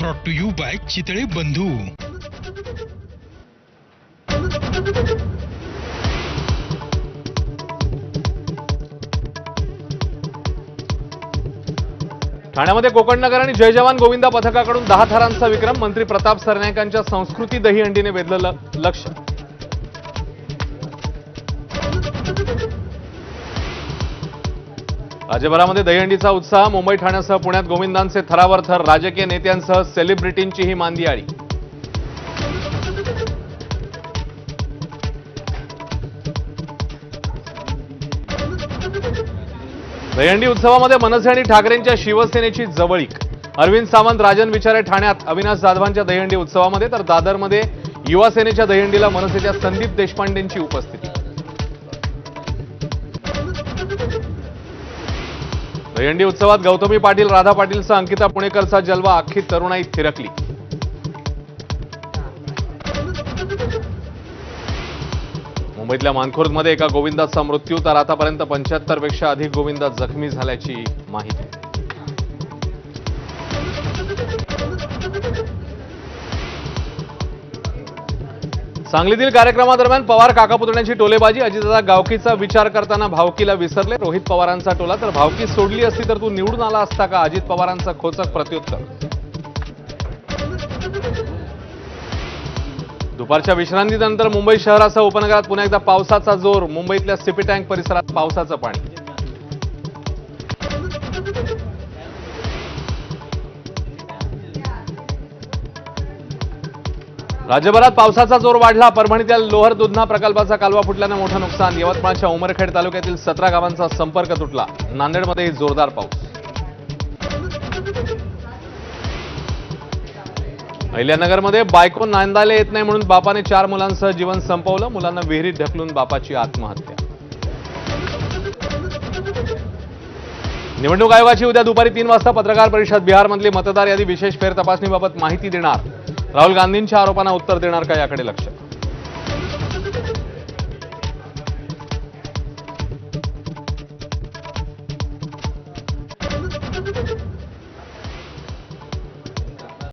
Brought to you by Chitale Bandhu. ठाण्यामध्ये कोकणनगर आणि जय जवान गोविंदा पथकाकडून 10 थरांचा विक्रम। मंत्री प्रताप सरनाईकांच्या संस्कृती दहीहंडीने वेधलं लक्ष। राज्यभरामध्ये दहीहंडीचा उत्साह। मुंबई ठाण्यासह पुण्यात गोविंदांचे थरावर थर। राजकीय नेत्यांसह सेलिब्रिटींचीही मांदियाळी। दहीहंडी उत्सवामध्ये मनसे आणि ठाकरेंच्या शिवसेनेची जवळीक। अरविंद सावंत, राजन विचारे ठाण्यात अविनाश जाधवांच्या दहीहंडी उत्सवामध्ये, तर दादरमध्ये युवा सेनेच्या दहीहंडीला मनसेच्या संदीप देशपांडेंची उपस्थिती। दहीहंडी उत्सवात गौतमी पाटील, राधा पाटीलसह अंकिता पुणेकरचा जलवा। अख्खी तरुणाई थिरकली। मुंबईतल्या मानखुर्दमध्ये एका गोविंदाचा मृत्यू, तर आतापर्यंत 75 पेक्षा अधिक गोविंदा जखमी झाल्याची माहिती। सांगलीतील कार्यक्रमादरम्यान पवार काका पुतण्याची टोलेबाजी। अजितदादा गावकीचा विचार करताना भावकीला विसरले। रोहित पवारांचा टोला, तर भावकी सोडली असती तर तू निवडून आला असता का? अजित पवारांचा खोचक प्रत्युत्तर। दुपारच्या विश्रांतीनंतर मुंबई शहरासह उपनगरात पुन्हा एकदा पावसाचा जोर। मुंबईतल्या सिपी टँक परिसरात पावसाचं पाणी। राज्यभरात पावसाचा जोर वाढला। परभणीतील लोहर दुधना प्रकल्पाचा कालवा फुटल्यानं मोठं नुकसान। यवतमाळच्या उमरखेड तालुक्यातील 17 गावांचा संपर्क तुटला। नांदेडमध्येही जोरदार पाऊस। अहिल्यानगरमध्ये बायको नांदायला येत नाही म्हणून बापाने 4 मुलांसह जीवन संपवलं। मुलांना विहिरीत ढकलून बापाची आत्महत्या। निवडणूक आयोगाची उद्या दुपारी 3 वाजता पत्रकार परिषद। बिहारमधली मतदार यादी विशेष फेरतपासणीबाबत माहिती देणार। राहुल गांधींच्या आरोपांना उत्तर देणार का याकडे लक्ष।